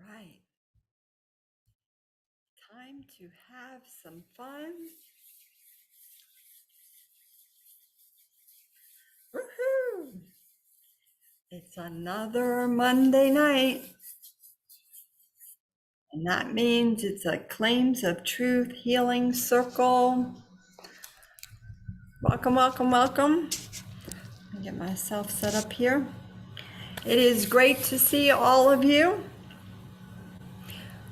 right, time to have some fun. Woohoo! It's another Monday night, and that means it's a Claims of Truth Healing Circle. Welcome, welcome, welcome. Let me get myself set up here. It is great to see all of you.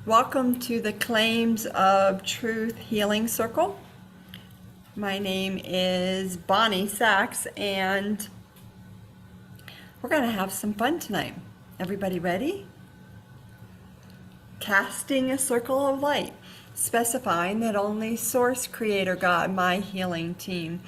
Welcome to the Claims of Truth Healing Circle. My name is Bonnie Sachs, and we're going to have some fun tonight. Everybody ready? Casting a circle of light, specifying that only Source, Creator, God, my healing team,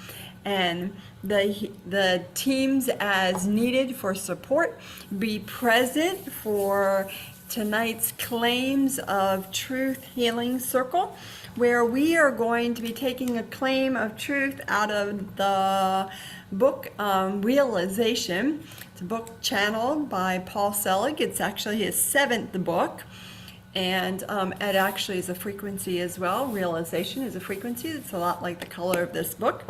and the teams as needed for support be present for tonight's Claims of Truth Healing Circle, where we are going to be taking a claim of truth out of the book Realization. It's a book channeled by Paul Selig. It's actually his 7th book. And it actually is a frequency as well. Realization is a frequency. It's a lot like the color of this book.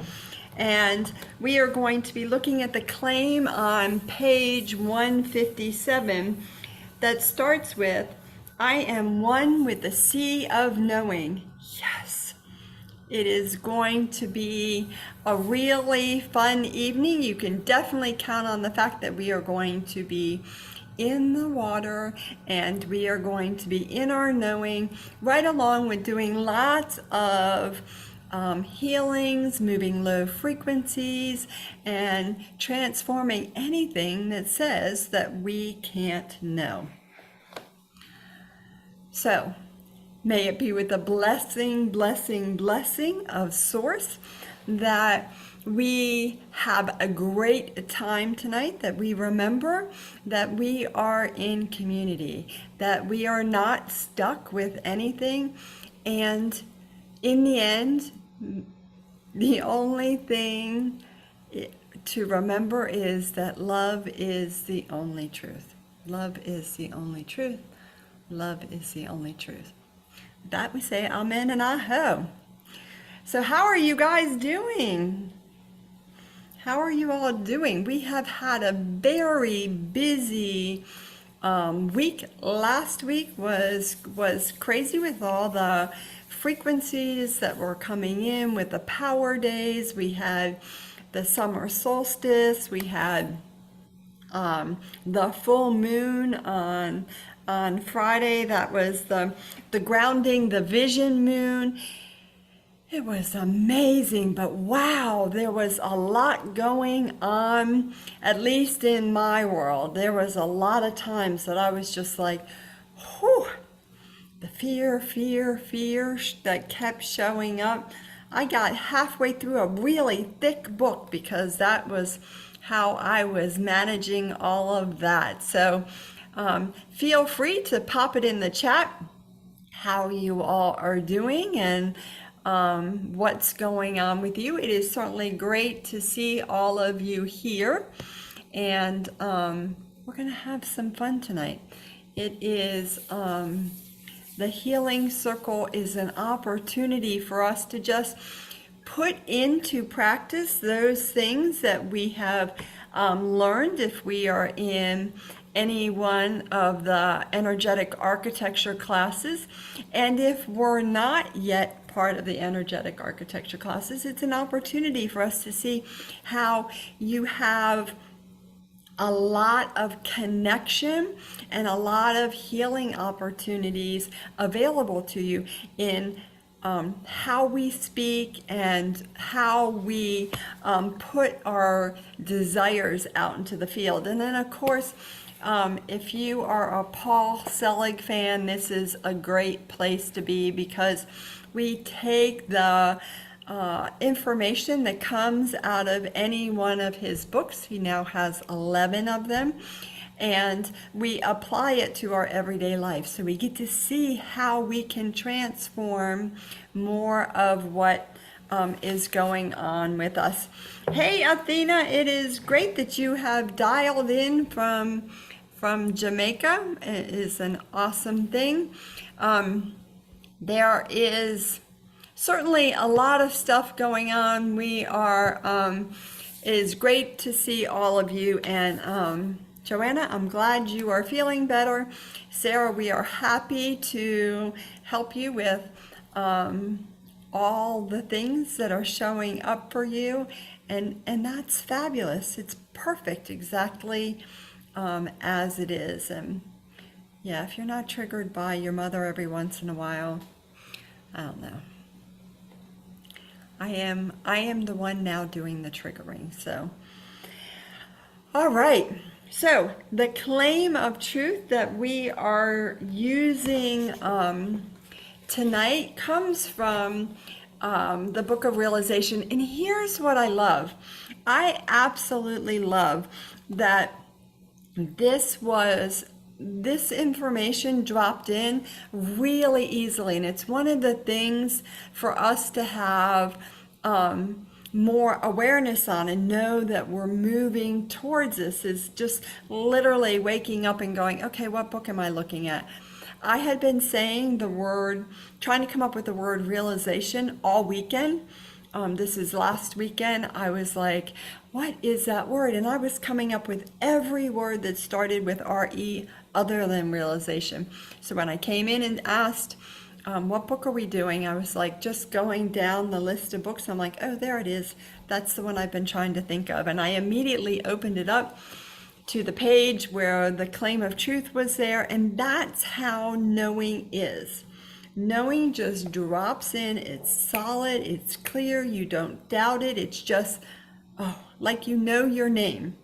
And we are going to be looking at the claim on page 157 that starts with, I am one with the sea of knowing. Yes. It is going to be a really fun evening. You can definitely count on the fact that we are going to be in the water and we are going to be in our knowing, right along with doing lots of healings, moving low frequencies, and transforming anything that says that we can't know. So, may it be with the blessing, blessing, blessing of Source that we have a great time tonight, that we remember that we are in community, that we are not stuck with anything, and in the end, the only thing to remember is that love is the only truth. Love is the only truth. Love is the only truth. With that we say amen and aho. So how are you guys doing? How are you all doing? We have had a very busy week. Last week was crazy with all the frequencies that were coming in with the power days. We had the summer solstice. We had the full moon on Friday. That was the grounding, the vision moon. It was amazing, but wow, there was a lot going on, at least in my world. There was a lot of times that I was just like, whew, the fear that kept showing up. I got halfway through a really thick book because that was how I was managing all of that. So feel free to pop it in the chat how you all are doing and what's going on with you. It is certainly great to see all of you here, and we're going to have some fun tonight. It is the healing circle is an opportunity for us to just put into practice those things that we have learned if we are in any one of the energetic architecture classes. And if we're not yet part of the energetic architecture classes, it's an opportunity for us to see how you have a lot of connection and a lot of healing opportunities available to you in how we speak and how we put our desires out into the field. And then, of course, if you are a Paul Selig fan, this is a great place to be because we take the information that comes out of any one of his books. He now has 11 of them. And we apply it to our everyday life. So we get to see how we can transform more of what is going on with us. Hey, Athena, it is great that you have dialed in from from Jamaica. It is an awesome thing. There is certainly a lot of stuff going on. It is great to see all of you. And Joanna, I'm glad you are feeling better. Sarah, we are happy to help you with all the things that are showing up for you. And that's fabulous. It's perfect exactly as it is. And yeah, if you're not triggered by your mother every once in a while, I don't know. I am the one now doing the triggering. So, all right. So the claim of truth that we are using tonight comes from the Book of Realization. And here's what I love. I absolutely love that this information dropped in really easily. And it's one of the things for us to have more awareness on and know that we're moving towards this, is just literally waking up and going, okay, what book am I looking at? I had been saying trying to come up with the word realization all weekend. This is last weekend. I was like, what is that word? And I was coming up with every word that started with R-E other than realization. So when I came in and asked, what book are we doing? I was like, just going down the list of books. I'm like, oh, there it is. That's the one I've been trying to think of. And I immediately opened it up to the page where the claim of truth was there. And that's how knowing is. Knowing just drops in. It's solid. It's clear. You don't doubt it. It's just, like you know your name,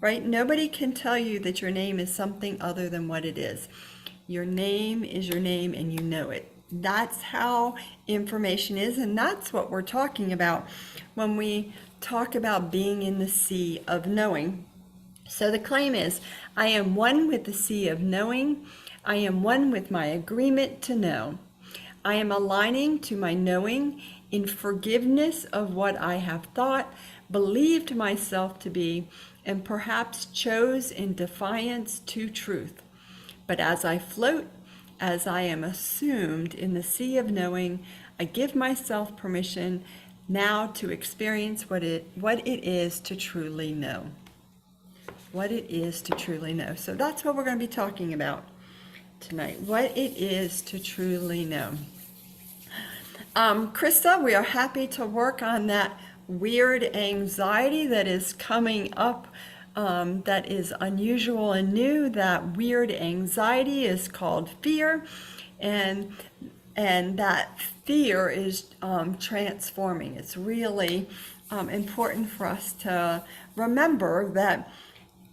right? Nobody can tell you that your name is something other than what it is. Your name is your name and you know it. That's how information is, and that's what we're talking about when we talk about being in the sea of knowing. So the claim is, I am one with the sea of knowing. I am one with my agreement to know. I am aligning to my knowing in forgiveness of what I have thought, believed myself to be, and perhaps chose in defiance to truth. But as I float, as I am assumed in the sea of knowing, I give myself permission now to experience what it is to truly know. What it is to truly know. So that's what we're going to be talking about tonight. What it is to truly know. Krista, we are happy to work on that weird anxiety that is coming up. That is unusual and new. That weird anxiety is called fear, and that fear is transforming. It's really important for us to remember that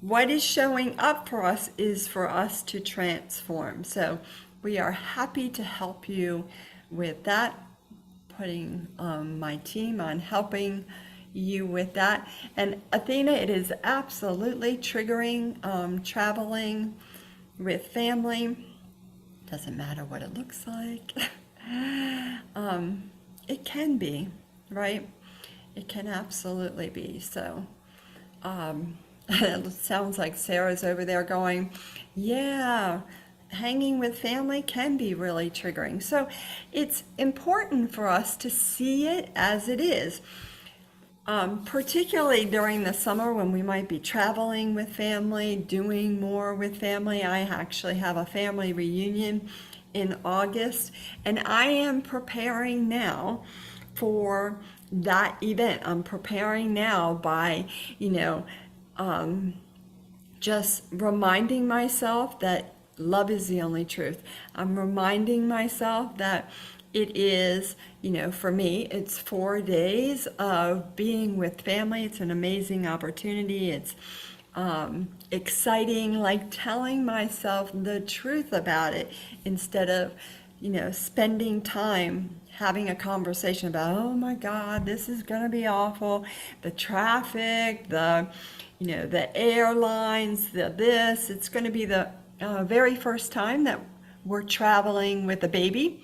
what is showing up for us is for us to transform. So we are happy to help you with that, putting my team on helping you with that. And Athena, it is absolutely triggering traveling with family. Doesn't matter what it looks like. It can be, right? It can absolutely be. So it sounds like Sarah's over there going, yeah, hanging with family can be really triggering. So it's important for us to see it as it is. Particularly during the summer when we might be traveling with family, doing more with family. I actually have a family reunion in August, and I am preparing now for that event. I'm preparing now by, just reminding myself that love is the only truth. I'm reminding myself that it is, for me, it's 4 days of being with family. It's an amazing opportunity. It's exciting, like telling myself the truth about it instead of, spending time having a conversation about, oh my God, this is going to be awful. The traffic, the airlines, this. It's going to be the very first time that we're traveling with a baby.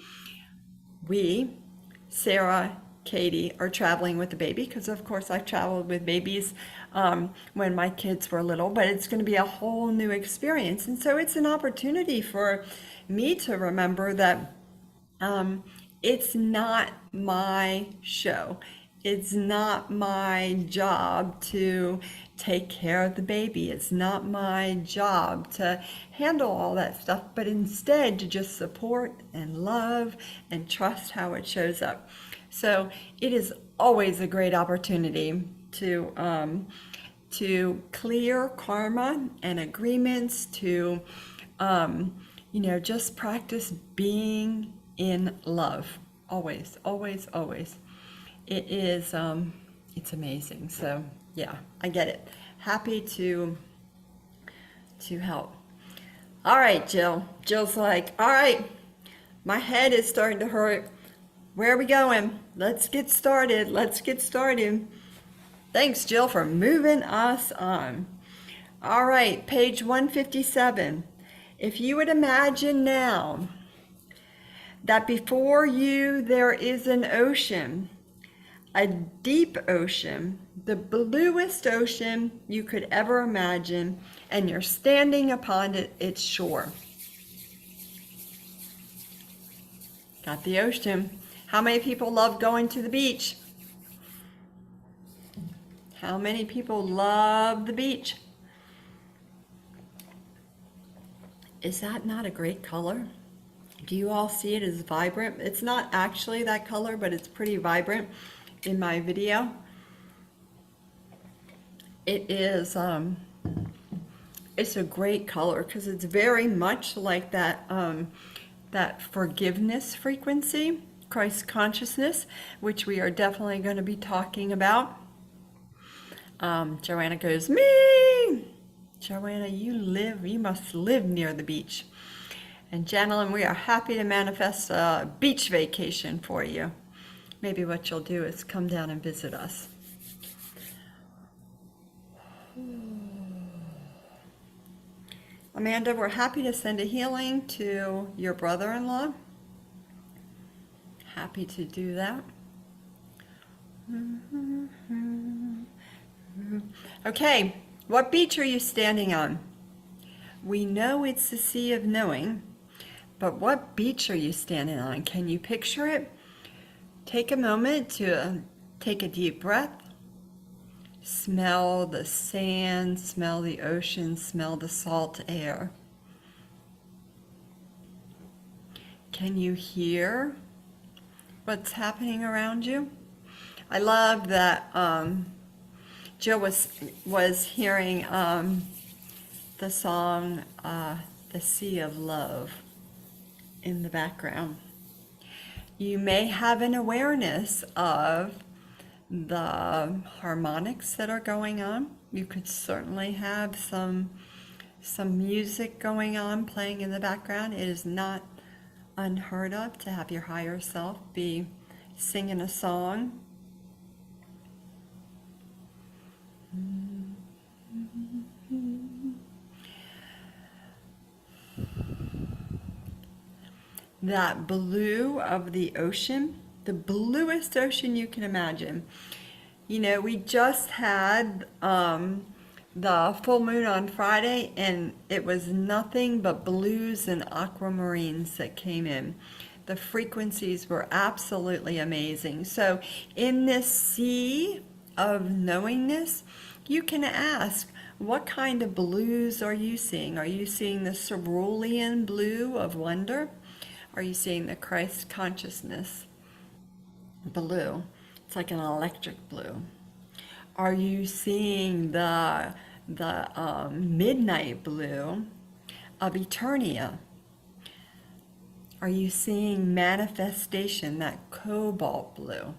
Sarah Katie are traveling with the baby, because of course I've traveled with babies when my kids were little, but it's going to be a whole new experience. And so it's an opportunity for me to remember that it's not my show. It's not my job to take care of the baby. It's not my job to handle all that stuff, but instead to just support and love and trust how it shows up. So it is always a great opportunity to clear karma and agreements, to just practice being in love. Always, always, always. It is, it's amazing. So yeah, I get it. Happy to help. All right, Jill. Jill's like, all right, my head is starting to hurt. Where are we going? Let's get started. Let's get started. Thanks, Jill, for moving us on. All right, page 157. If you would imagine now that before you there is an ocean, a deep ocean, the bluest ocean you could ever imagine, and you're standing upon its shore. Got the ocean. How many people love going to the beach? How many people love the beach? Is that not a great color? Do you all see it as vibrant? It's not actually that color, but it's pretty vibrant in my video. It is, it's a great color because it's very much like that, that forgiveness frequency, Christ consciousness, which we are definitely going to be talking about. Joanna goes, me! Joanna, you must live near the beach. And Janelyn, we are happy to manifest a beach vacation for you. Maybe what you'll do is come down and visit us. Amanda, we're happy to send a healing to your brother-in-law. Happy to do that. Okay, what beach are you standing on? We know it's the Sea of Knowing, but what beach are you standing on? Can you picture it? Take a moment to take a deep breath. Smell the sand, smell the ocean, smell the salt air. Can you hear what's happening around you? I love that Jill was hearing the song The Sea of Love in the background. You may have an awareness of the harmonics that are going on. You could certainly have some music going on, playing in the background. It is not unheard of to have your higher self be singing a song. That blue of the ocean, the bluest ocean you can imagine. You know, we just had the full moon on Friday, and it was nothing but blues and aquamarines that came in. The frequencies were absolutely amazing. So in this sea of knowingness, you can ask, what kind of blues are you seeing? Are you seeing the cerulean blue of wonder? Are you seeing the Christ consciousness blue? It's like an electric blue. Are you seeing the midnight blue of Eternia? Are you seeing manifestation, that cobalt blue?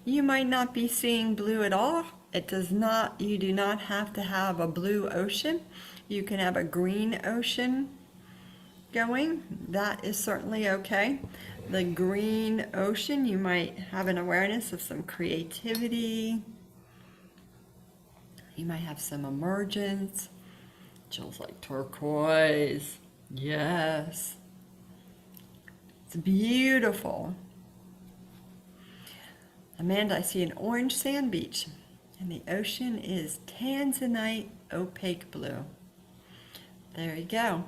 You might not be seeing blue at all. You do not have to have a blue ocean. You can have a green ocean going. That is certainly okay. The green ocean, you might have an awareness of some creativity. You might have some emergence. Jill's like turquoise. Yes. It's beautiful. Amanda, I see an orange sand beach, and the ocean is tanzanite opaque blue. There you go.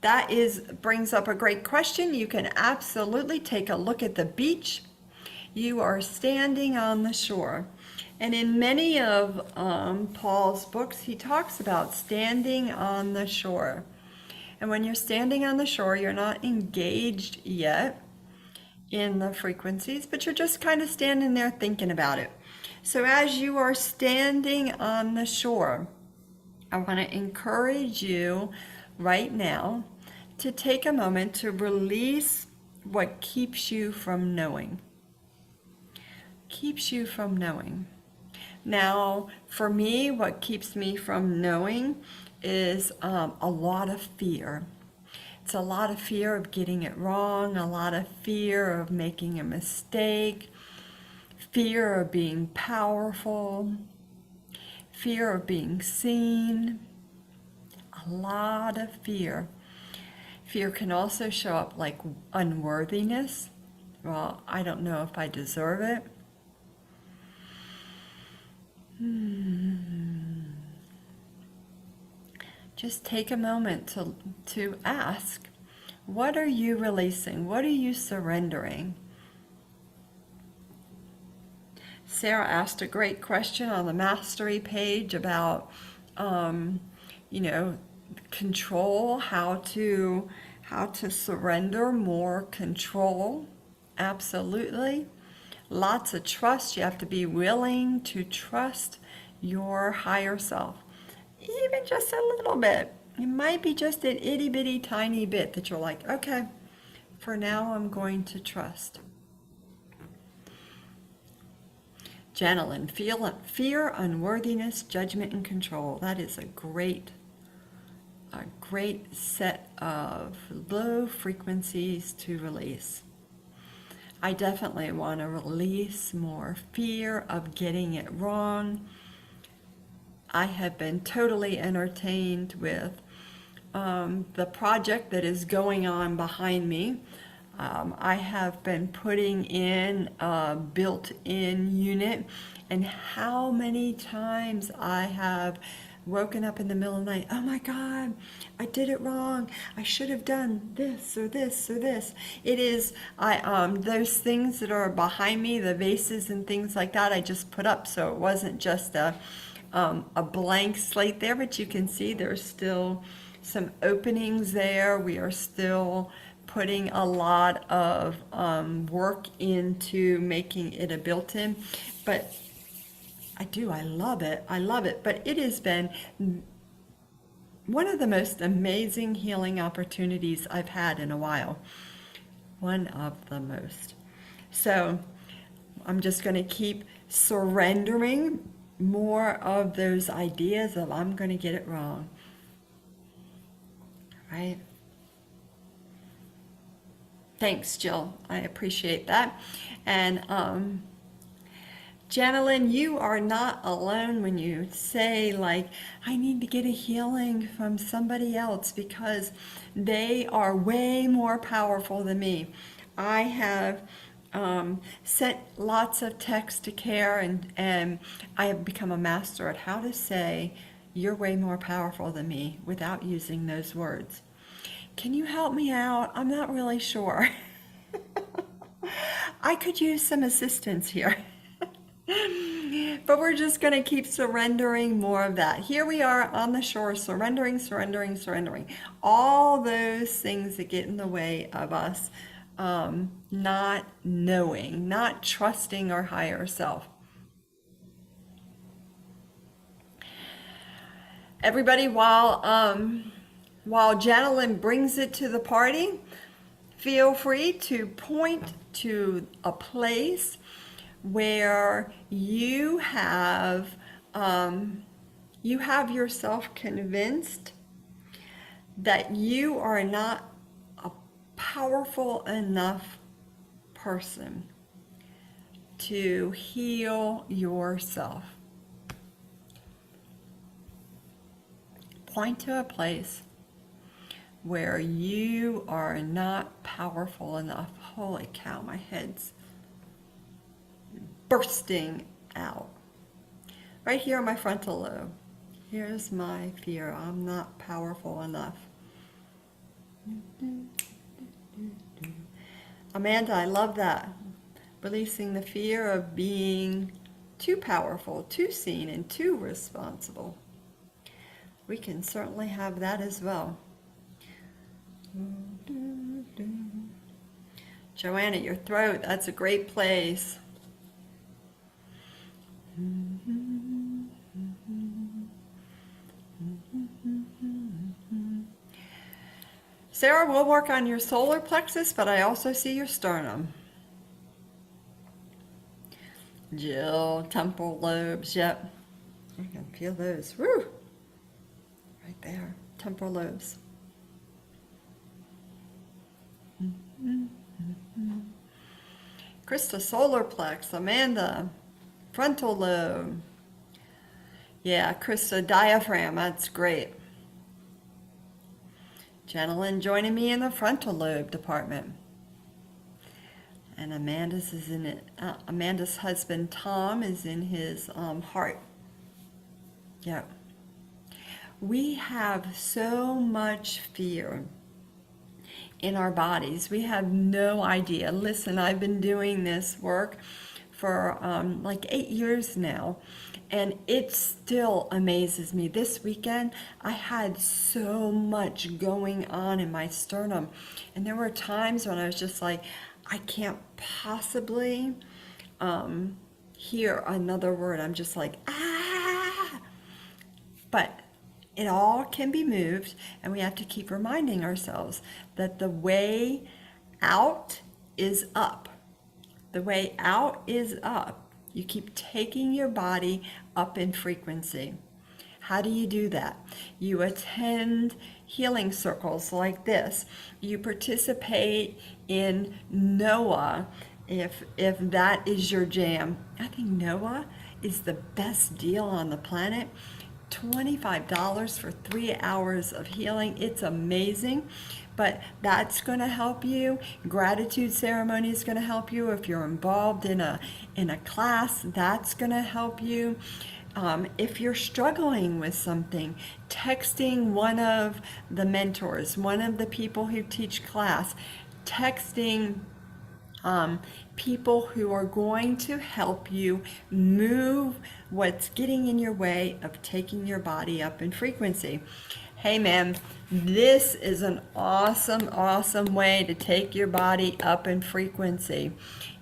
That brings up a great question. You can absolutely take a look at the beach. You are standing on the shore. And in many of Paul's books, he talks about standing on the shore. And when you're standing on the shore, you're not engaged yet in the frequencies, but you're just kind of standing there thinking about it. So as you are standing on the shore, I want to encourage you right now to take a moment to release what keeps you from knowing. Keeps you from knowing. Now, for me, what keeps me from knowing is a lot of fear. It's a lot of fear of getting it wrong, a lot of fear of making a mistake, fear of being powerful, fear of being seen, a lot of fear. Fear can also show up like unworthiness. Well, I don't know if I deserve it. Just take a moment to ask, what are you releasing? What are you surrendering? Sarah asked a great question on the mastery page about, control, how to surrender more control. Absolutely. Lots of trust. You have to be willing to trust your higher self. Even just a little bit. It might be just an itty bitty tiny bit that you're like, okay, for now I'm going to trust. Janelin, fear, unworthiness, judgment, and control. That is a great set of low frequencies to release. I definitely want to release more fear of getting it wrong. I have been totally entertained with the project that is going on behind me. I have been putting in a built-in unit, and how many times I have woken up in the middle of the night, oh my God, I did it wrong. I should have done this or this or this. It is, those things that are behind me, the vases and things like that, I just put up, so it wasn't just a blank slate there, but you can see there's still some openings there. We are still putting a lot of work into making it a built-in, but I love it, but it has been one of the most amazing healing opportunities I've had in a while. One of the most. So I'm just going to keep surrendering more of those ideas of I'm going to get it wrong. Right? Thanks, Jill. I appreciate that. And Janelin, you are not alone when you say, like, I need to get a healing from somebody else because they are way more powerful than me. I have sent lots of texts to Care, and I have become a master at how to say, you're way more powerful than me without using those words. Can you help me out? I'm not really sure. I could use some assistance here. But we're just going to keep surrendering more of that. Here we are on the shore, surrendering, surrendering, surrendering. All those things that get in the way of us not knowing, not trusting our higher self. Everybody, while Janelin brings it to the party, feel free to point to a place where you have yourself convinced that you are not a powerful enough person to heal yourself. Point to a place where you are not powerful enough. Holy cow, my head's bursting out. Right here on my frontal lobe. Here's my fear. I'm not powerful enough. Amanda, I love that. Releasing the fear of being too powerful, too seen, and too responsible. We can certainly have that as well. Joanna, your throat, that's a great place. Sarah, we'll work on your solar plexus, but I also see your sternum. Jill, temporal lobes, yep. I can feel those. Woo! Right there, temporal lobes. Krista, solar plex. Amanda, frontal lobe. Yeah, Krista, diaphragm, that's great. Jenilyn joining me in the frontal lobe department. And Amanda's is in it. Amanda's husband Tom is in his heart. Yeah. We have so much fear in our bodies. We have no idea. Listen, I've been doing this work for like 8 years now, and it still amazes me. This weekend, I had so much going on in my sternum, and there were times when I was just like, I can't possibly hear another word. I'm just like, ah! But it all can be moved, and we have to keep reminding ourselves that the way out is up. The way out is up. You keep taking your body up in frequency. How do you do that? You attend healing circles like this. You participate in Noah if that is your jam. I think Noah is the best deal on the planet. $25 for 3 hours of healing. It's amazing, but that's going to help you. Gratitude ceremony is going to help you. If you're involved in a class, that's going to help you. If you're struggling with something, texting one of the mentors, one of the people who teach class, texting people who are going to help you move what's getting in your way of taking your body up in frequency. Hey man, this is an awesome, awesome way to take your body up in frequency.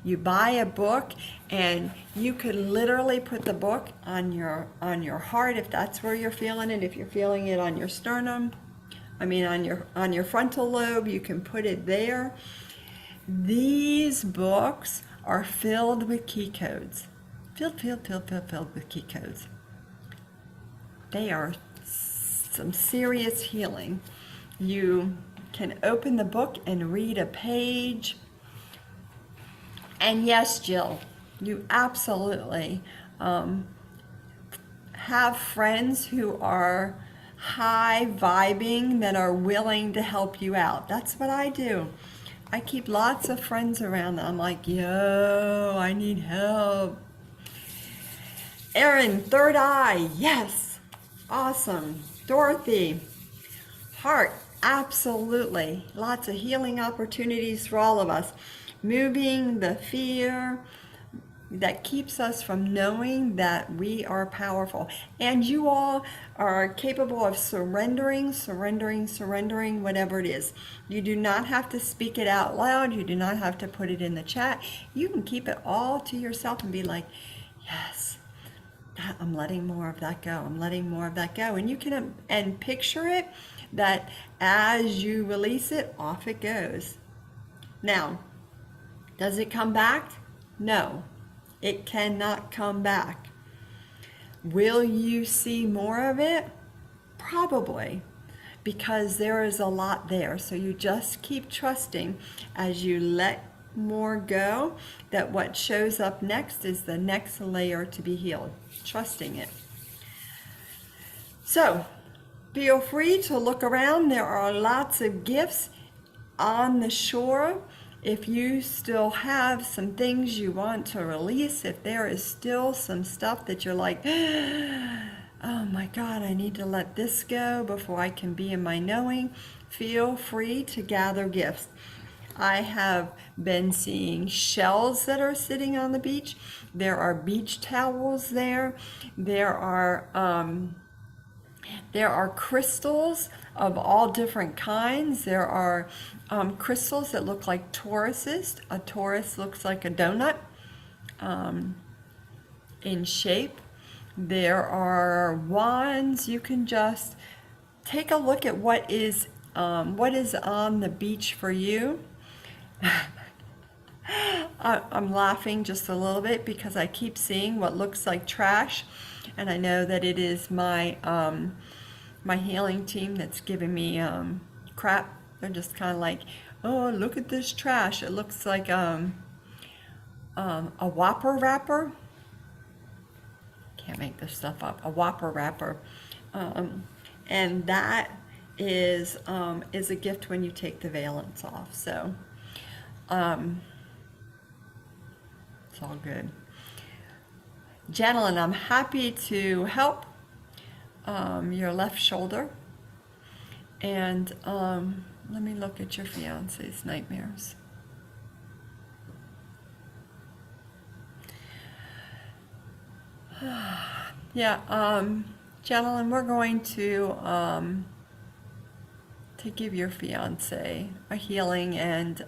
You buy a book and you could literally put the book on your heart if that's where you're feeling it. If you're feeling it on your sternum, on your frontal lobe, you can put it there. These books are filled with key codes. Filled with key codes. They are some serious healing. You can open the book and read a page. And yes, Jill, you absolutely have friends who are high vibing that are willing to help you out. That's what I do. I keep lots of friends around. I'm like, yo, I need help. Erin, third eye, yes, awesome. Dorothy, heart, absolutely. Lots of healing opportunities for all of us. Moving the fear that keeps us from knowing that we are powerful. And you all are capable of surrendering, whatever it is. You do not have to speak it out loud. You do not have to put it in the chat. You can keep it all to yourself and be like, yes, I'm letting more of that go. I'm letting more of that go. And you can, and picture it that as you release it, off it goes. Now, does it come back? No. It cannot come back. Will you see more of it? Probably, because there is a lot there. So you just keep trusting as you let more go, that what shows up next is the next layer to be healed. Trusting it. So feel free to look around. There are lots of gifts on the shore. if you still have some things you want to release, if there is still some stuff that you're like, oh my God, I need to let this go before I can be in my knowing, feel free to gather gifts. I have been seeing shells that are sitting on the beach. There are beach towels there. There are crystals of all different kinds. There are crystals that look like toruses. A torus looks like a donut in shape. There are wands. You can just take a look at what is on the beach for you. I'm laughing just a little bit because I keep seeing what looks like trash, and I know that it is my my healing team that's giving me crap. They're just kind of like, oh, look at this trash. It looks like a Whopper wrapper. Can't make this stuff up. A Whopper wrapper, and that is a gift when you take the valence off. So. It's all good. Gentlemen, I'm happy to help your left shoulder. And let me look at your fiance's nightmares. Yeah, gentlemen, we're going to give your fiance a healing and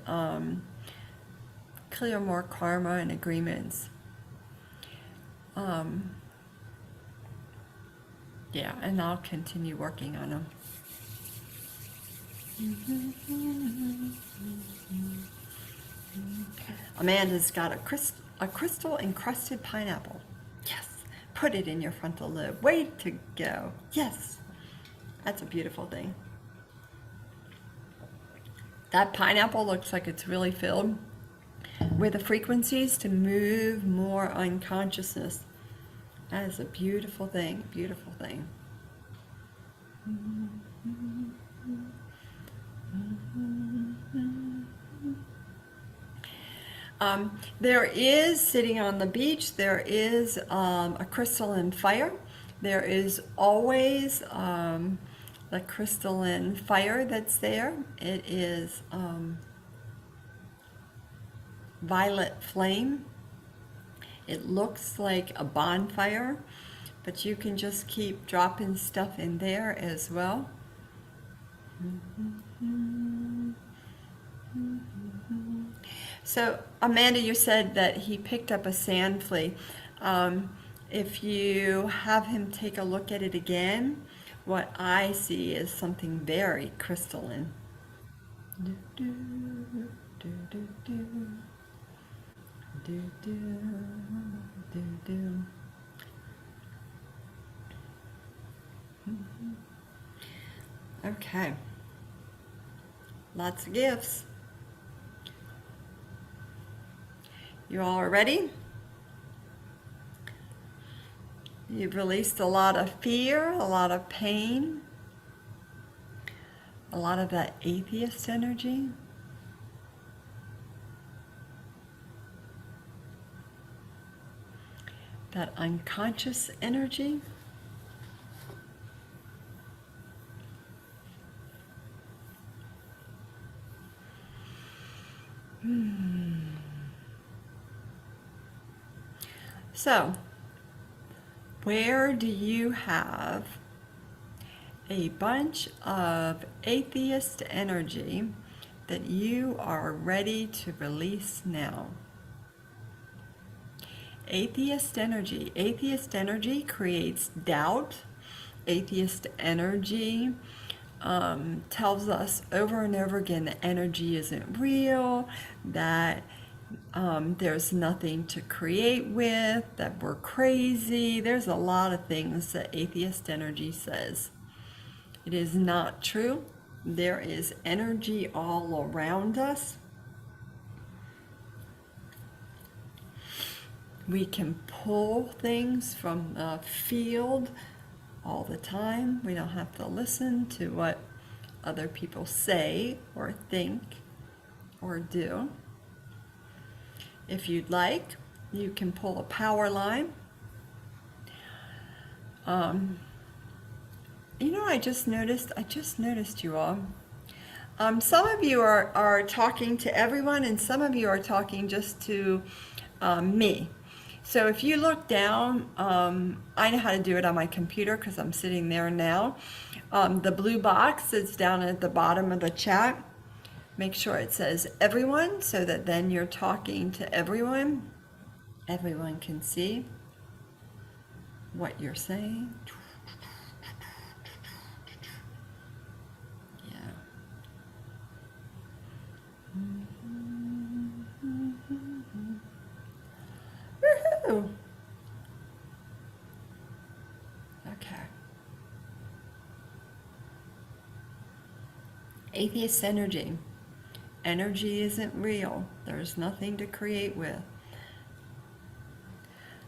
clear more karma and agreements. Yeah, and I'll continue working on them. Amanda's got a crystal encrusted pineapple. Yes, put it in your frontal lobe. Way to go. Yes, that's a beautiful thing. That pineapple looks like it's really filled with the frequencies to move more unconsciousness. That is a beautiful thing, beautiful thing. There is, sitting on the beach, there is a crystalline fire. There is always the crystalline fire that's there. It is violet flame. It looks like a bonfire, but you can just keep dropping stuff in there as well. So Amanda, you said that he picked up a sand flea. If you have him take a look at it again, what I see is something very crystalline. Do, do, do, do, do. Do, do, do, do. Okay. Lots of gifts. You all are ready? You've released a lot of fear, a lot of pain, a lot of that atheist energy. That unconscious energy. So, where do you have a bunch of atheist energy that you are ready to release now? Atheist energy. Atheist energy creates doubt. Atheist energy tells us over and over again that energy isn't real, that there's nothing to create with, that we're crazy. There's a lot of things that atheist energy says. It is not true. There is energy all around us. We can pull things from the field all the time. We don't have to listen to what other people say or think or do. If you'd like, you can pull a power line. I just noticed you all. Some of you are talking to everyone, and some of you are talking just to me. So if you look down, I know how to do it on my computer because I'm sitting there now. The blue box is down at the bottom of the chat. Make sure it says everyone so that then you're talking to everyone. Everyone can see what you're saying. Yeah. Woohoo! Okay. Atheist energy. Energy isn't real. There's nothing to create with.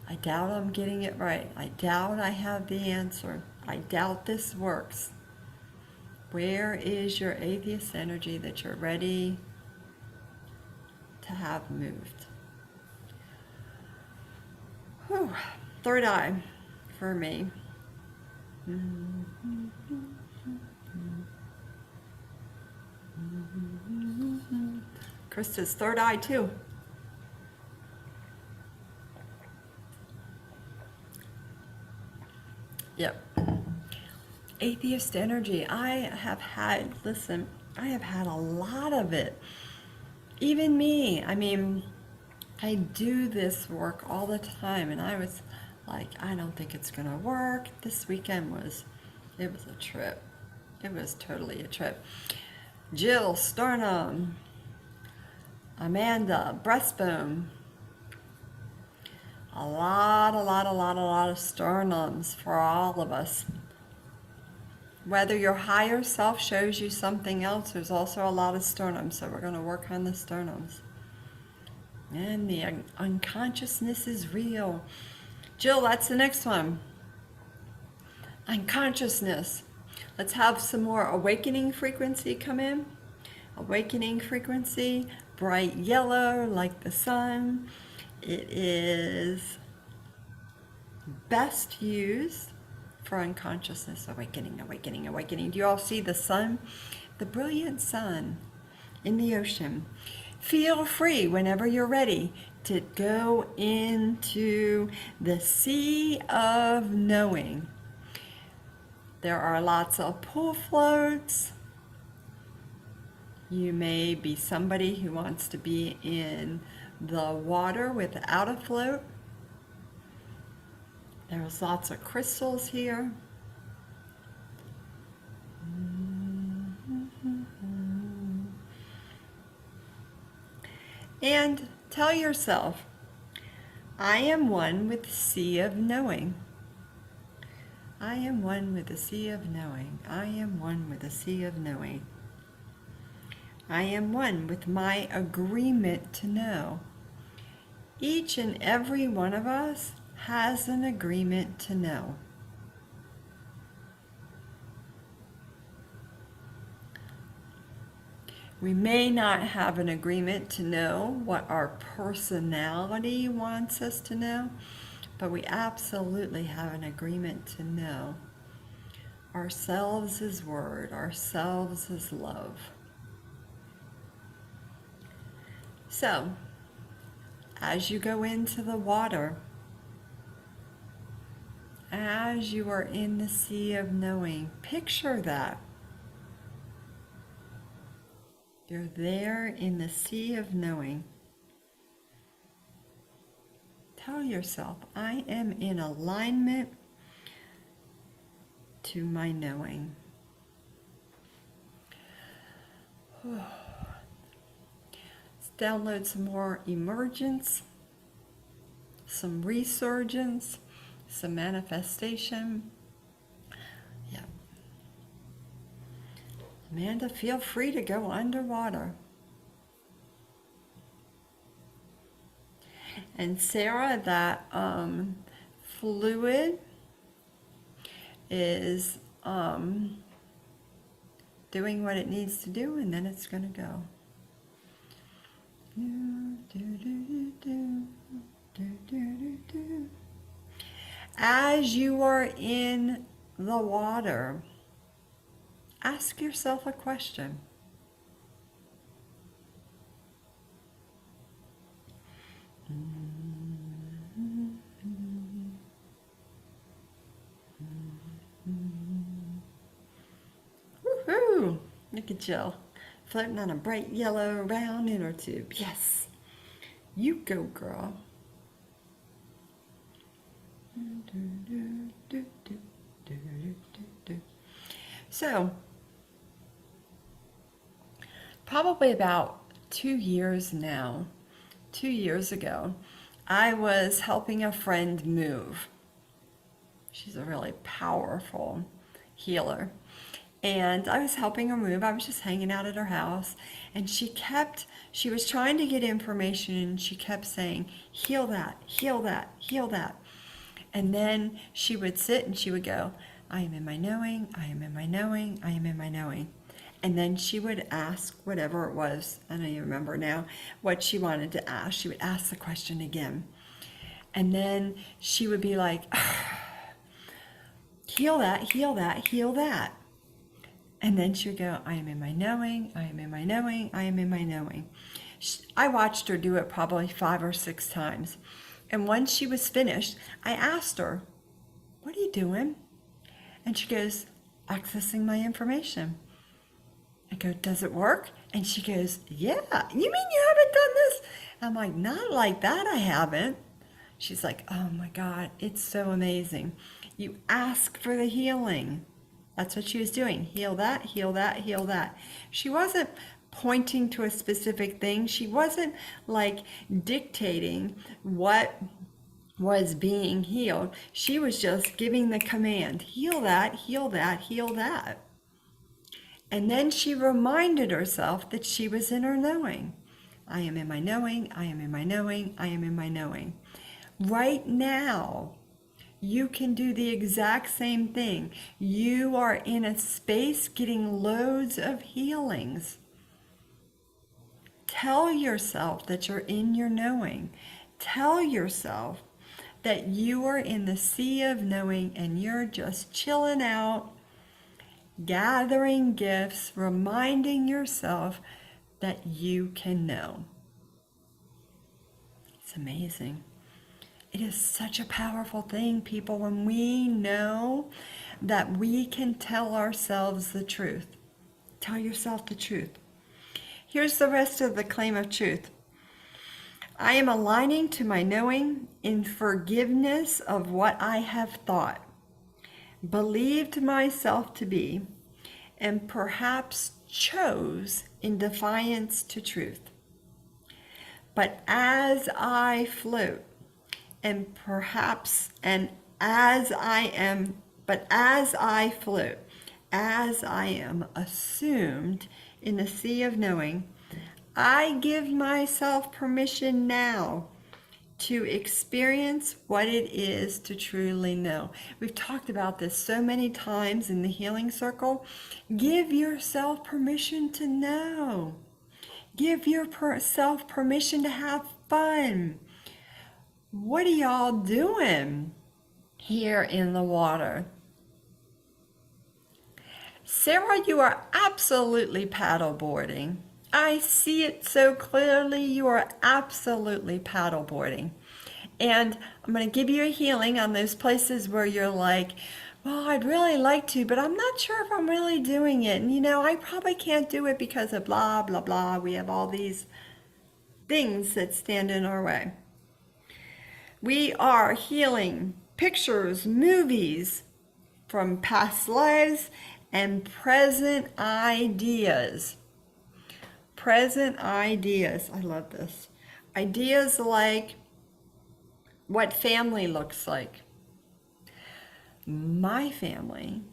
I doubt I'm getting it right. I doubt I have the answer. I doubt this works. Where is your atheist energy that you're ready to have moved? Whew. Third eye for me. Krista's third eye too. Yep. Atheist energy. I have had a lot of it. Even me. I mean, I do this work all the time, and I was like, I don't think it's gonna work. This weekend it was a trip. It was totally a trip. Jill, sternum. Amanda, breastbone. A lot of sternums for all of us. Whether your higher self shows you something else, there's also a lot of sternums, so we're going to work on the sternums. And the unconsciousness is real. Jill, that's the next one. Unconsciousness. Let's have some more awakening frequency come in. Awakening frequency, bright yellow like the sun. It is best used for unconsciousness awakening. Do you all see the sun? The brilliant sun in the ocean. Feel free whenever you're ready to go into the sea of knowing. There are lots of pool floats. You may be somebody who wants to be in the water without a float. There's lots of crystals here. And tell yourself, I am one with the sea of knowing. I am one with the sea of knowing. I am one with the sea of knowing. I am one with my agreement to know. Each and every one of us has an agreement to know. We may not have an agreement to know what our personality wants us to know, but we absolutely have an agreement to know ourselves as word, ourselves as love. So, as you go into the water, as you are in the sea of knowing, picture that. You're there in the sea of knowing. Tell yourself, I am in alignment to my knowing. Let's download some more emergence, some resurgence, some manifestation. Yeah. Amanda, feel free to go underwater. And Sarah, that fluid is doing what it needs to do, and then it's going to go. As you are in the water, ask yourself a question. Woohoo! Look at Jill, floating on a bright yellow round inner tube. Yes, you go, girl. So, probably about 2 years now, 2 years ago, I was helping a friend move. She's a really powerful healer. And I was helping her move. I was just hanging out at her house. And she was trying to get information and she kept saying, heal that, heal that, heal that. And then she would sit and she would go, I am in my knowing, I am in my knowing, I am in my knowing. And then she would ask whatever it was, I don't even remember now, what she wanted to ask. She would ask the question again. And then she would be like, heal that, heal that, heal that. And then she would go, I am in my knowing, I am in my knowing, I am in my knowing. I watched her do it probably 5 or 6 times. And once she was finished, I asked her, what are you doing? And she goes, accessing my information. I go, does it work? And she goes, yeah. You mean you haven't done this? I'm like, not like that, I haven't. She's like, oh my God, it's so amazing. You ask for the healing. That's what she was doing. Heal that, heal that, heal that. She wasn't pointing to a specific thing. She wasn't like dictating what was being healed. She was just giving the command, heal that, heal that, heal that. And then she reminded herself that she was in her knowing. I am in my knowing, I am in my knowing, I am in my knowing. Right now, you can do the exact same thing. You are in a space getting loads of healings. Tell yourself that you're in your knowing. Tell yourself that you are in the sea of knowing and you're just chilling out, gathering gifts, reminding yourself that you can know. It's amazing. It is such a powerful thing, people, when we know that we can tell ourselves the truth. Tell yourself the truth. Here's the rest of the claim of truth. I am aligning to my knowing in forgiveness of what I have thought, believed myself to be, and perhaps chose in defiance to truth. But as I float, and as I float, as I am assumed in the sea of knowing, I give myself permission now to experience what it is to truly know. We've talked about this so many times in the healing circle. Give yourself permission to know. Give yourself permission to have fun. What are y'all doing here in the water? Sarah, you are absolutely paddleboarding. I see it so clearly. You are absolutely paddleboarding. And I'm going to give you a healing on those places where you're like, well, I'd really like to, but I'm not sure if I'm really doing it. And I probably can't do it because of blah, blah, blah. We have all these things that stand in our way. We are healing pictures, movies from past lives and present ideas. Present ideas. I love this. Ideas like what family looks like. My family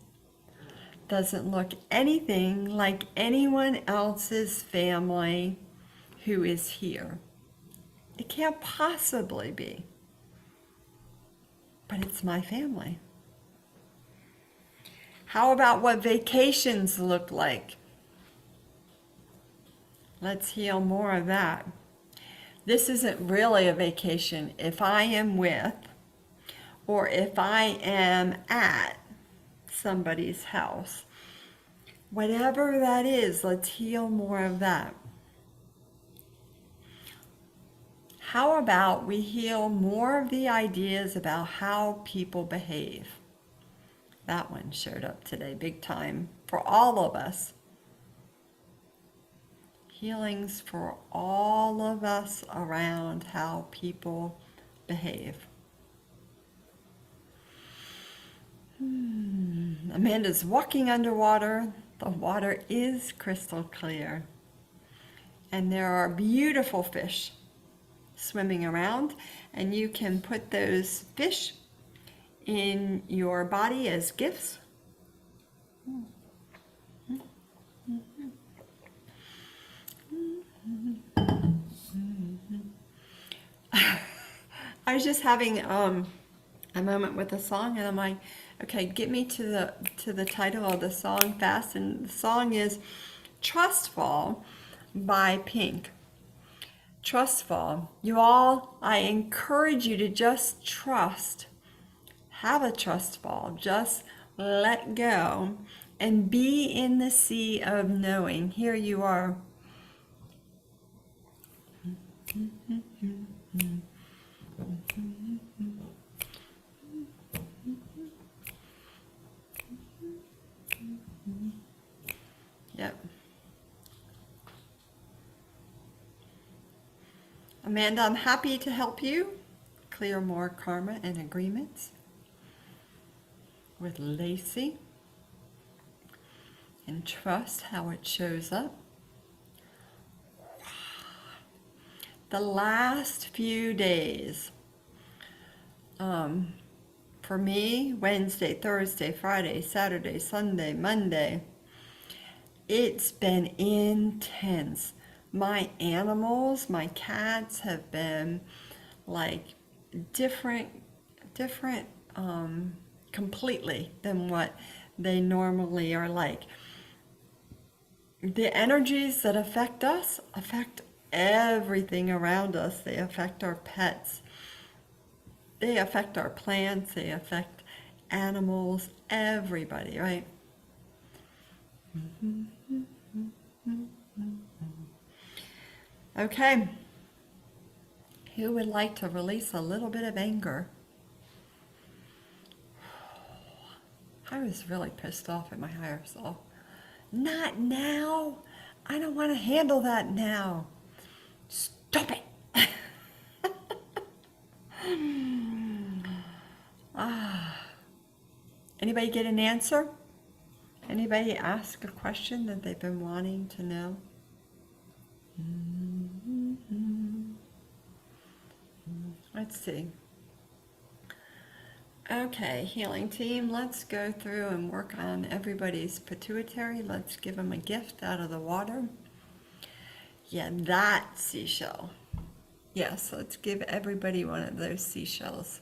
doesn't look anything like anyone else's family who is here. It can't possibly be. But it's my family. How about what vacations look like? Let's heal more of that. this isn't really a vacation if I am with or if I am at somebody's house. Whatever that is, let's heal more of that. How about we heal more of the ideas about how people behave? That one showed up today, big time, for all of us. Healings for all of us around how people behave. Amanda's walking underwater. The water is crystal clear. And there are beautiful fish swimming around, and you can put those fish in your body as gifts. I was just having a moment with a song, and I'm like, okay, get me to the title of the song fast. And the song is Trustful by Pink. Trustful. You all, I encourage you to just trust. Have a trustful. Just let go and be in the sea of knowing. Here you are. Yep. Amanda, I'm happy to help you clear more karma and agreements with Lacey, and trust how it shows up. The last few days, for me, Wednesday, Thursday, Friday, Saturday, Sunday, Monday, it's been intense. My animals, my cats have been like different, completely than what they normally are like. The energies that affect us affect everything around us. They affect our pets. They affect our plants. They affect animals, everybody, right? Okay. Who would like to release a little bit of anger? I was really pissed off at my higher self. Not now. I don't want to handle that now. Stop it. Anybody get an answer? Anybody ask a question that they've been wanting to know? Let's see. Okay, healing team, let's go through and work on everybody's pituitary. Let's give them a gift out of the water. Yeah, that seashell. Yes, let's give everybody one of those seashells.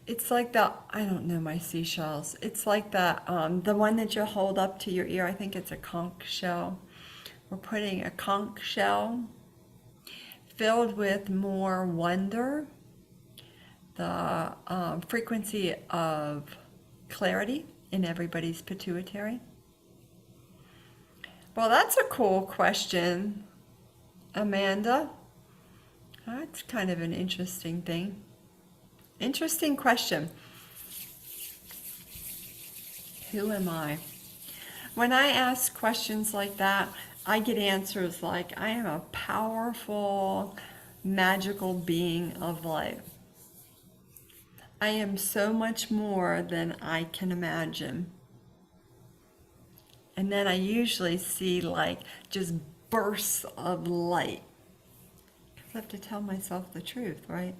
It's like the, I don't know my seashells. It's like the one that you hold up to your ear. I think it's a conch shell. We're putting a conch shell filled with more wonder, the frequency of clarity in everybody's pituitary. Well, that's a cool question, Amanda. That's kind of an interesting thing. Interesting question. Who am I? When I ask questions like that, I get answers like, I am a powerful, magical being of light. I am so much more than I can imagine. And then I usually see like just bursts of light. Because I have to tell myself the truth, right?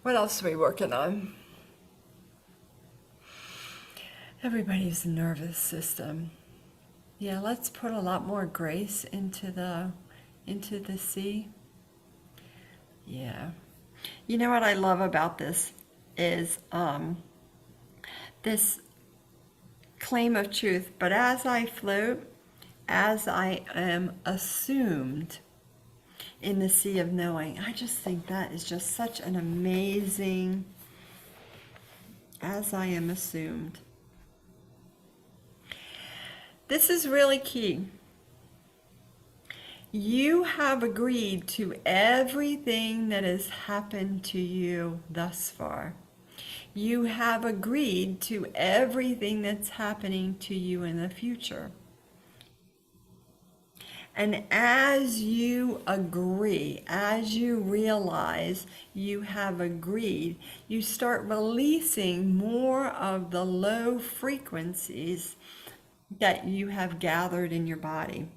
What else are we working on? Everybody's nervous system. Yeah, let's put a lot more grace into the sea. Yeah. You know what I love about this? is this claim of truth. But as I float, as I am assumed in the sea of knowing, I just think that is just such an amazing, as I am assumed. This is really key. You have agreed to everything that has happened to you thus far. You have agreed to everything that's happening to you in the future. And as you agree, as you realize you have agreed, you start releasing more of the low frequencies that you have gathered in your body.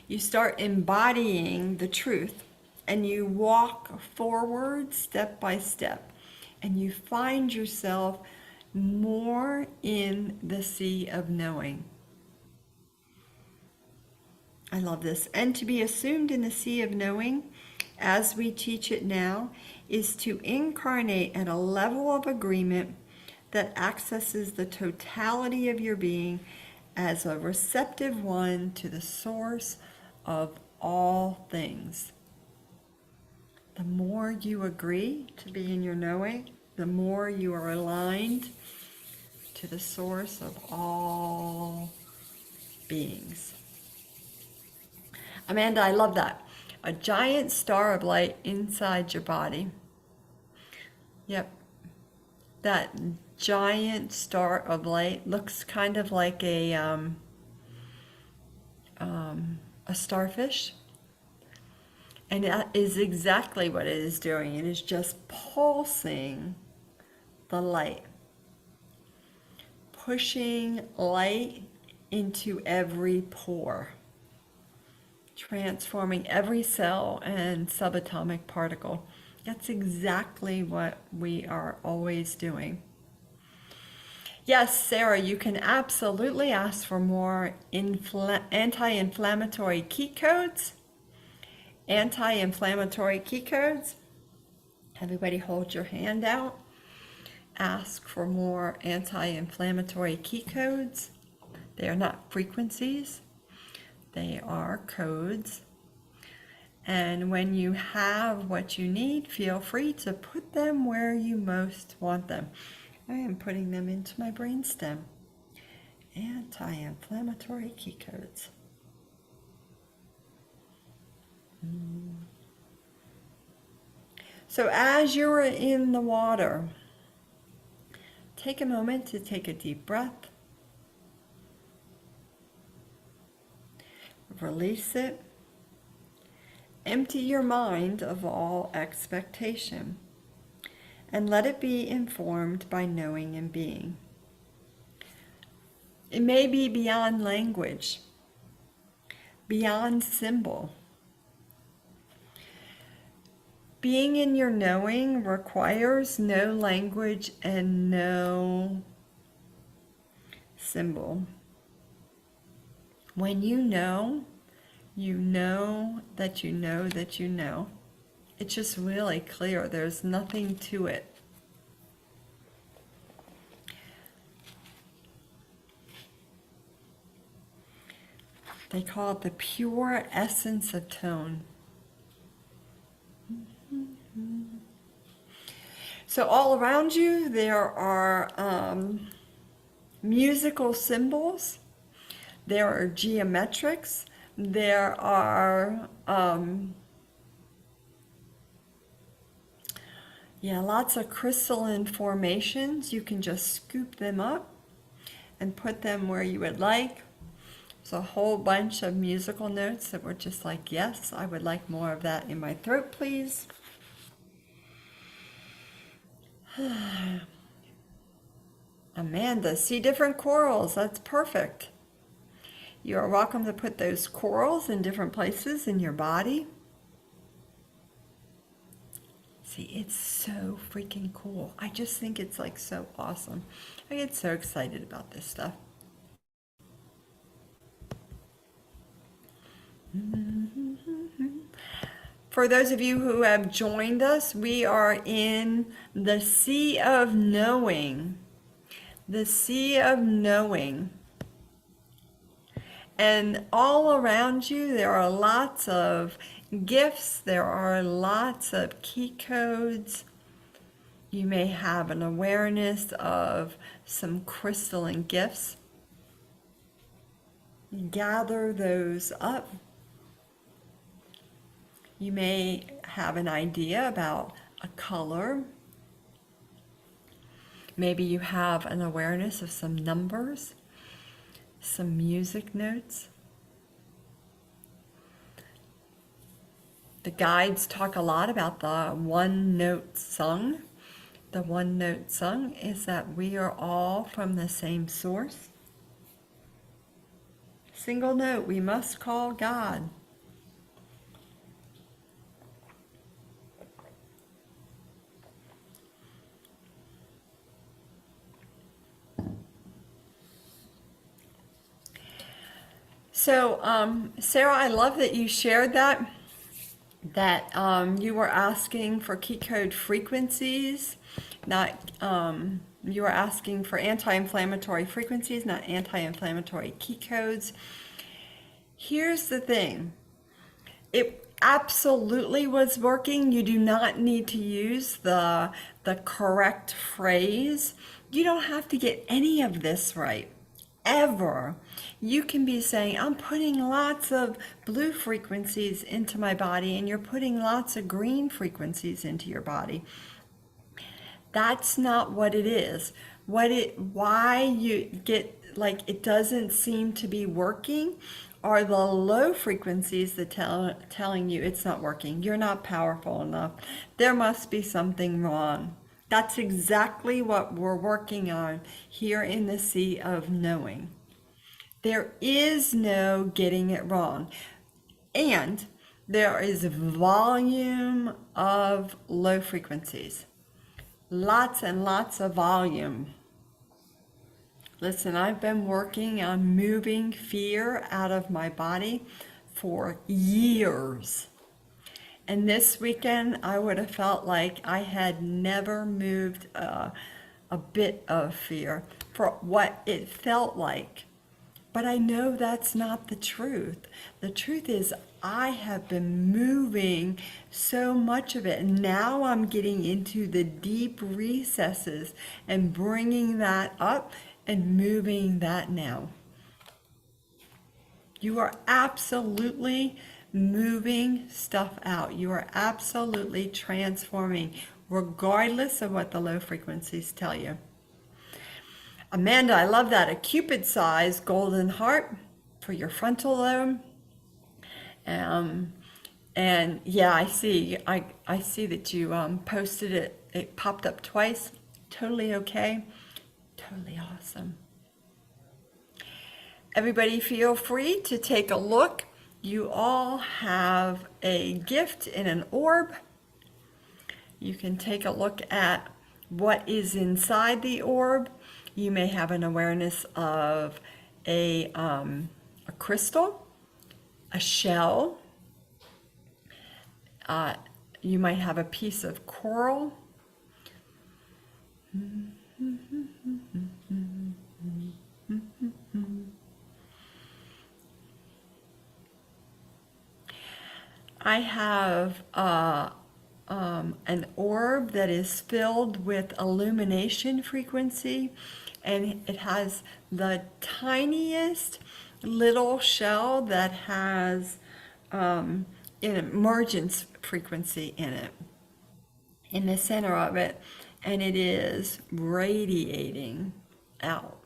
You start embodying the truth and you walk forward step by step and you find yourself more in the sea of knowing. I love this. And to be assumed in the sea of knowing, as we teach it now, is to incarnate at a level of agreement that accesses the totality of your being as a receptive one to the source of all things. The more you agree to be in your knowing, the more you are aligned to the source of all beings. Amanda, I love that. A giant star of light inside your body. Yep. That giant star of light looks kind of like a starfish. And that is exactly what it is doing. It is just pulsing the light, pushing light into every pore, transforming every cell and subatomic particle. That's exactly what we are always doing. Yes, Sarah, you can absolutely ask for more anti-inflammatory key codes. Anti-inflammatory key codes. Everybody hold your hand out. Ask for more anti-inflammatory key codes. They are not frequencies. They are codes. And when you have what you need, feel free to put them where you most want them. I am putting them into my brainstem. Anti-inflammatory key codes. So as you're in the water, take a moment to take a deep breath. Release it. Empty your mind of all expectation and let it be informed by knowing and being. It may be beyond language, beyond symbol. Being in your knowing requires no language and no symbol. When you know that you know that you know. It's just really clear. There's nothing to it. They call it the pure essence of tone. So all around you there are musical symbols. There are geometrics. There are lots of crystalline formations. You can just scoop them up and put them where you would like. There's a whole bunch of musical notes that were just like, yes, I would like more of that in my throat, please. Amanda, see different corals. That's perfect. You are welcome to put those corals in different places in your body. See, it's so freaking cool. I just think it's like so awesome. I get so excited about this stuff. For those of you who have joined us, we are in the Sea of Knowing. The Sea of Knowing. And all around you, there are lots of gifts. There are lots of key codes. You may have an awareness of some crystalline gifts. Gather those up. You may have an idea about a color. Maybe you have an awareness of some numbers, some music notes. The guides talk a lot about the one note sung. The one note sung is that we are all from the same source. Single note, we must call God. So, Sarah, I love that you shared that you were asking for key code frequencies, not you were asking for anti-inflammatory frequencies, not anti-inflammatory key codes. Here's the thing. It absolutely was working. You do not need to use the correct phrase. You don't have to get any of this right. Ever. You can be saying, I'm putting lots of blue frequencies into my body, and you're putting lots of green frequencies into your body. That's not what it is. Why you get like it doesn't seem to be working are the low frequencies that telling you it's not working. You're not powerful enough. There must be something wrong. That's exactly what we're working on here in the Sea of Knowing. There is no getting it wrong. And there is volume of low frequencies. Lots and lots of volume. Listen, I've been working on moving fear out of my body for years. And this weekend, I would have felt like I had never moved a bit of fear for what it felt like. But I know that's not the truth. The truth is I have been moving so much of it. And now I'm getting into the deep recesses and bringing that up and moving that now. You are absolutely moving stuff out. You are absolutely transforming, regardless of what the low frequencies tell you. Amanda, I love that. A Cupid size golden heart for your frontal lobe. And yeah, I see that you posted it. It popped up twice. Totally okay. Totally awesome. Everybody feel free to take a look. You all have a gift in an orb. You can take a look at what is inside the orb. You may have an awareness of a crystal, a shell. You might have a piece of coral. I have an orb that is filled with illumination frequency, and it has the tiniest little shell that has an emergence frequency in it, in the center of it, and it is radiating out.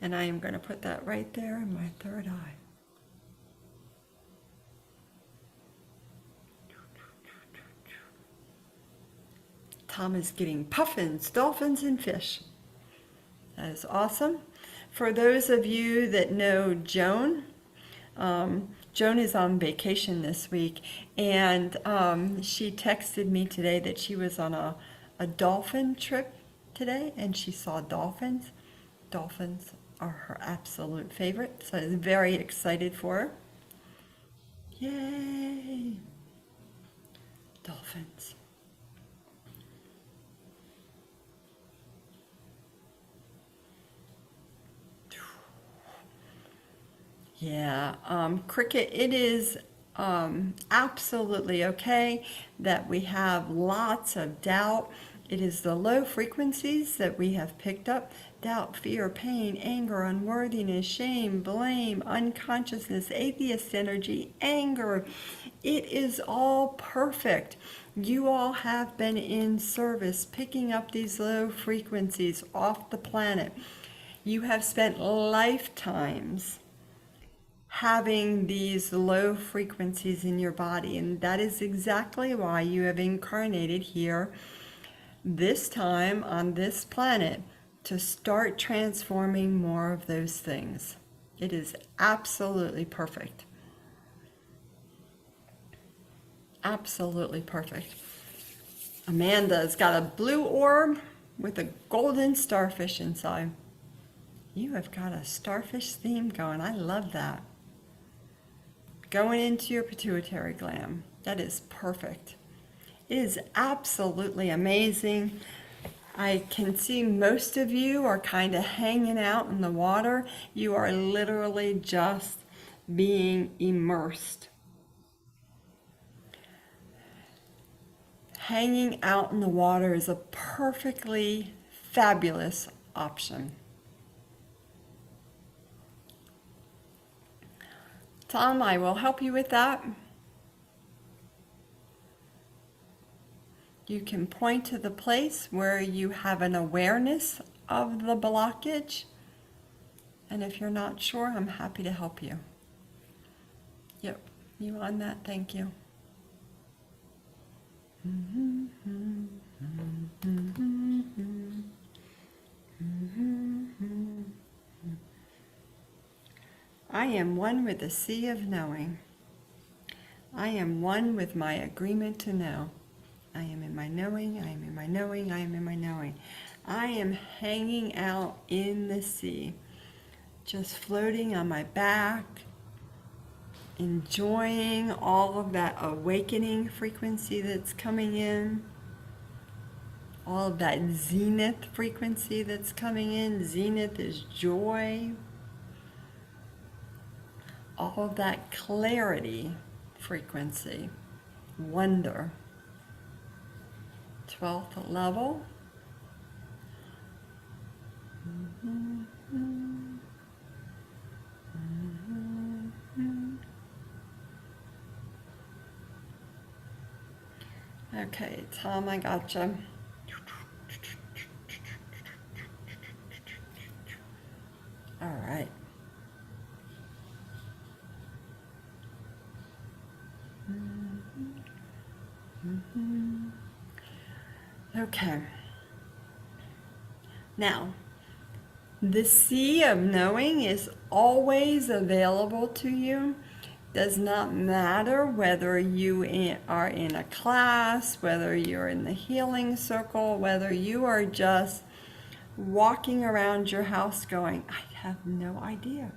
And I am going to put that right there in my third eye. Tom is getting puffins, dolphins, and fish. That is awesome. For those of you that know Joan, Joan is on vacation this week, and she texted me today that she was on a dolphin trip today, and she saw dolphins. Dolphins are her absolute favorite, so I was very excited for her. Yay! dolphins. Yeah, Cricket, it is absolutely okay that we have lots of doubt. It is the low frequencies that we have picked up: doubt, fear, pain, anger, unworthiness, shame, blame, unconsciousness, atheist energy, anger. It is all perfect. You all have been in service picking up these low frequencies off the planet. You have spent lifetimes having these low frequencies in your body, and that is exactly why you have incarnated here this time on this planet, to start transforming more of those things. It is absolutely perfect. Absolutely perfect. Amanda's got a blue orb with a golden starfish inside. You have got a starfish theme going. I love that. Going into your pituitary gland. That is perfect. It is absolutely amazing. I can see most of you are kind of hanging out in the water. You are literally just being immersed. Hanging out in the water is a perfectly fabulous option. Tom, I will help you with that. You can point to the place where you have an awareness of the blockage. And if you're not sure, I'm happy to help you. Yep, you on that? Thank you. I am one with the sea of knowing. I am one with my agreement to know. I am in my knowing, I am in my knowing, I am in my knowing. I am hanging out in the sea, just floating on my back, enjoying all of that awakening frequency that's coming in, all of that zenith frequency that's coming in. Zenith is joy. All of that clarity frequency, wonder. 12th level. Okay, Tom, I gotcha. All right. Okay. Now, the sea of knowing is always available to you. Does not matter whether you are in a class, whether you're in the healing circle, whether you are just walking around your house going, I have no idea.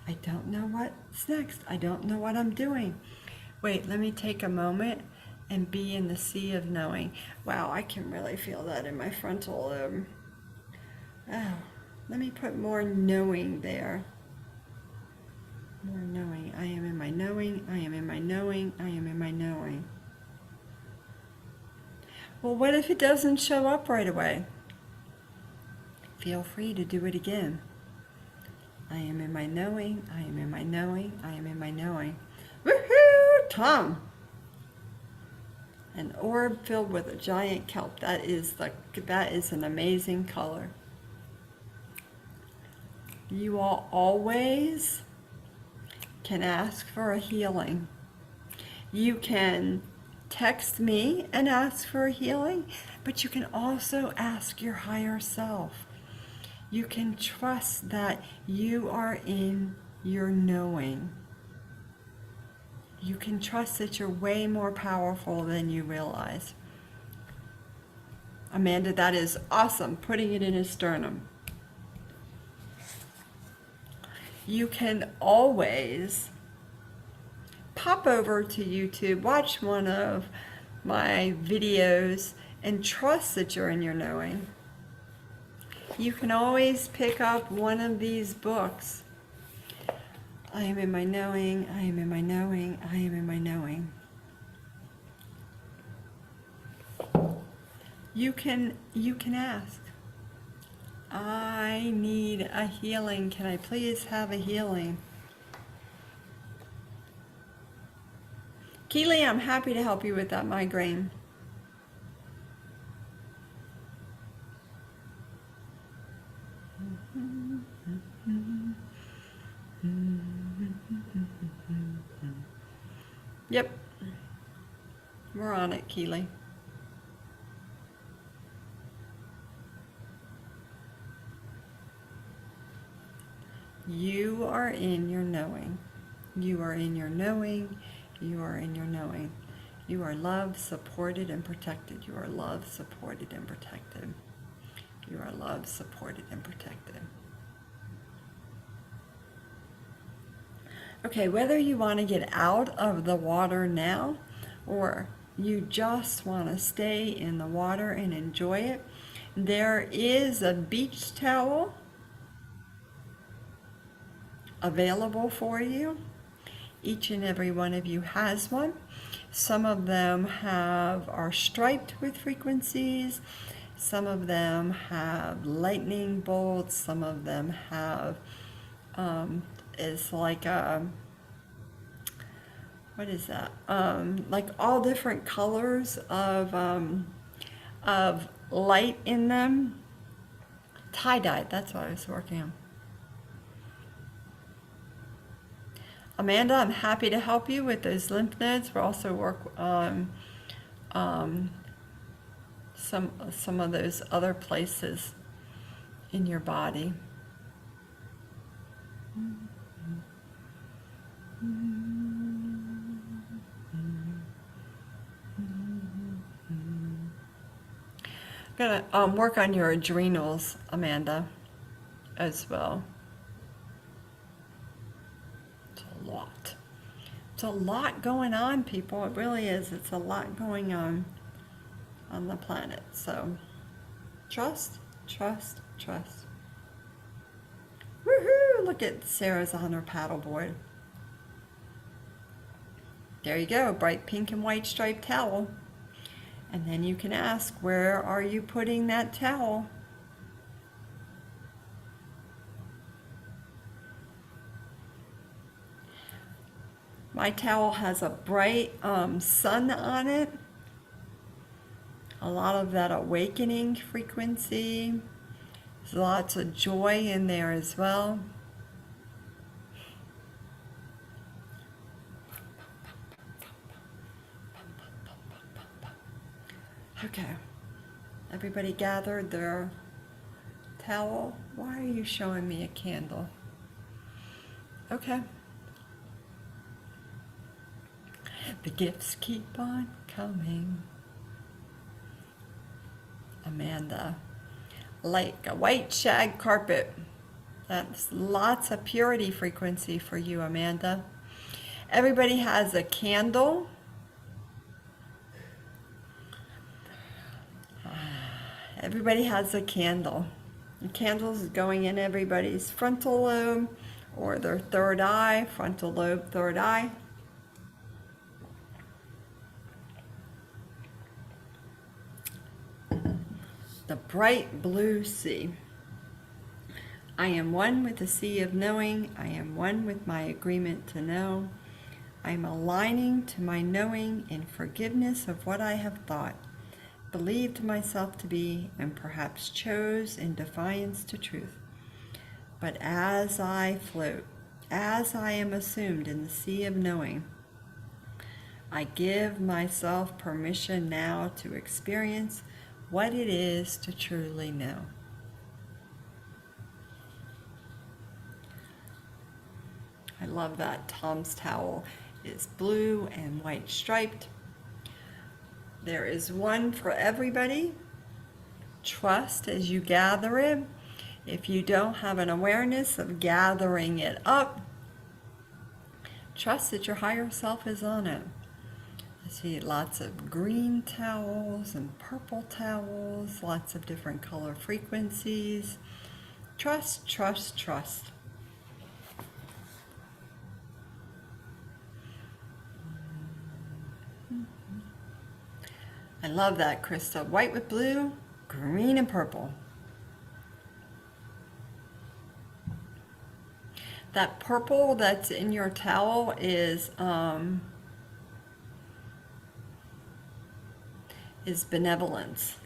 I don't know what's next. I don't know what I'm doing. Wait, let me take a moment and be in the sea of knowing. Wow, I can really feel that in my frontal lobe. Oh, let me put more knowing there. More knowing. I am in my knowing. I am in my knowing. I am in my knowing. Well, what if it doesn't show up right away? Feel free to do it again. I am in my knowing. I am in my knowing. I am in my knowing. Woohoo! Tom! An orb filled with a giant kelp. That is an amazing color. You all always can ask for a healing. You can text me and ask for a healing, but you can also ask your higher self. You can trust that you are in your knowing. You can trust that you're way more powerful than you realize. Amanda, that is awesome. Putting it in his sternum. You can always pop over to YouTube, watch one of my videos and trust that you're in your knowing. You can always pick up one of these books. I am in my knowing, I am in my knowing, I am in my knowing. You can ask, I need a healing. Can I please have a healing? Keely, I'm happy to help you with that migraine. Yep, we're on it, Keely. You are in your knowing. You are in your knowing. You are in your knowing. You are loved, supported, and protected. You are loved, supported, and protected. You are loved, supported, and protected. Okay, whether you want to get out of the water now or you just want to stay in the water and enjoy it, there is a beach towel available for you. Each and every one of you has one. Some of them are striped with frequencies. Some of them have lightning bolts. Some of them have it's like a, what is that? Like all different colors of light in them. Tie-dye, that's what I was working on. Amanda, I'm happy to help you with those lymph nodes. We'll also work on some of those other places in your body. I'm gonna work on your adrenals, Amanda, as well. It's a lot going on, people. It really is. It's a lot going on the planet. So trust, trust, trust. Woohoo! Look at Sarah's on her paddleboard. There you go, bright pink and white striped towel. And then you can ask, where are you putting that towel? My towel has a bright sun on it. A lot of that awakening frequency. There's lots of joy in there as well. Okay. Everybody gathered their towel. Why are you showing me a candle? Okay. The gifts keep on coming. Amanda, like a white shag carpet. That's lots of purity frequency for you, Amanda. Everybody has a candle. Everybody has a candle. The candles is going in everybody's frontal lobe or their third eye, frontal lobe, third eye. The bright blue sea. I am one with the sea of knowing. I am one with my agreement to know. I am aligning to my knowing in forgiveness of what I have thought, believed myself to be, and perhaps chose in defiance to truth. But as I float, as I am assumed in the sea of knowing, I give myself permission now to experience what it is to truly know. I love that Tom's towel is blue and white striped. There is one for everybody. Trust as you gather it. If you don't have an awareness of gathering it up, trust that your higher self is on it. I see lots of green towels and purple towels, lots of different color frequencies. Trust, trust, trust. I love that, Krista. White with blue, green and purple. That purple that's in your towel is benevolence.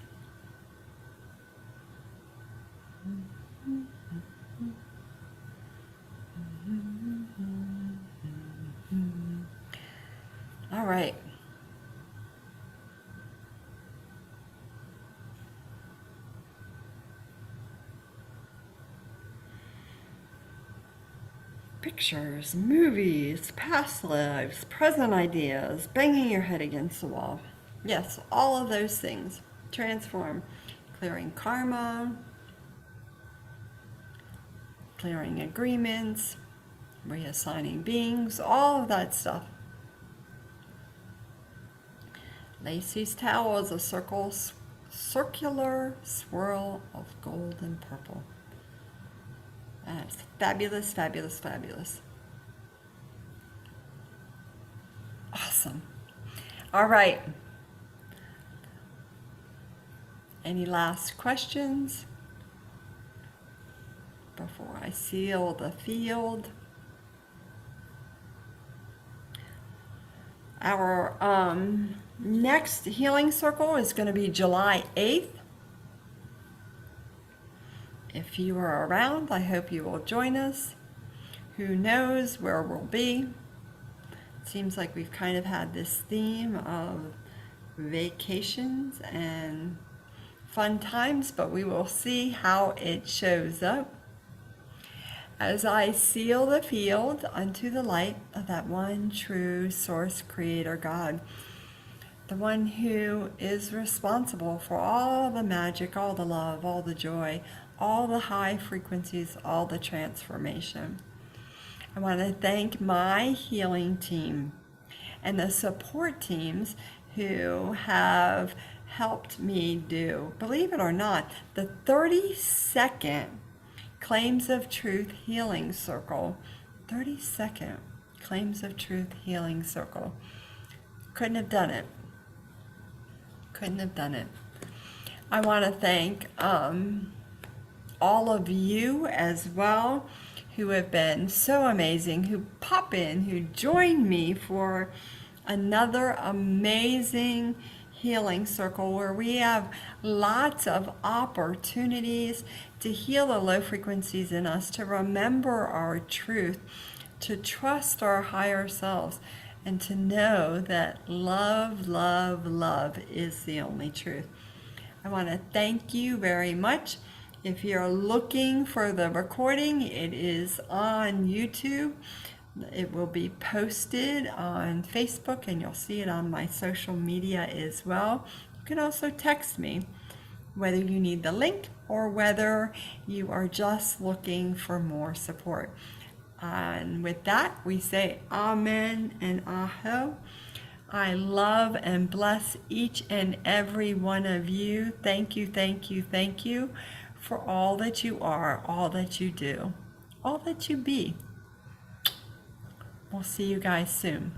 All right. Pictures, movies, past lives, present ideas, banging your head against the wall. Yes, all of those things transform. Clearing karma, clearing agreements, reassigning beings, all of that stuff. Lacey's towel is a circular swirl of gold and purple. That's fabulous, fabulous, fabulous. Awesome. All right. Any last questions before I seal the field? Our next healing circle is going to be July 8th. If you are around, I hope you will join us. Who knows where we'll be? It seems like we've kind of had this theme of vacations and fun times, but we will see how it shows up. As I seal the field unto the light of that one true source creator God, the one who is responsible for all the magic, all the love, all the joy, all the high frequencies, all the transformation. I want to thank my healing team and the support teams who have helped me do, believe it or not, the 32nd Claims of Truth Healing Circle. 32nd Claims of Truth Healing Circle. Couldn't have done it. Couldn't have done it. I want to thank all of you as well who have been so amazing, who pop in, who join me for another amazing healing circle where we have lots of opportunities to heal the low frequencies in us, to remember our truth, to trust our higher selves, and to know that love, love, love is the only truth. I want to thank you very much. If you're looking for the recording, it is on YouTube. It will be posted on Facebook, and you'll see it on my social media as well. You can also text me, whether you need the link or whether you are just looking for more support. And with that, we say amen and aho. I love and bless each and every one of you. Thank you, thank you, thank you for all that you are, all that you do, all that you be. We'll see you guys soon.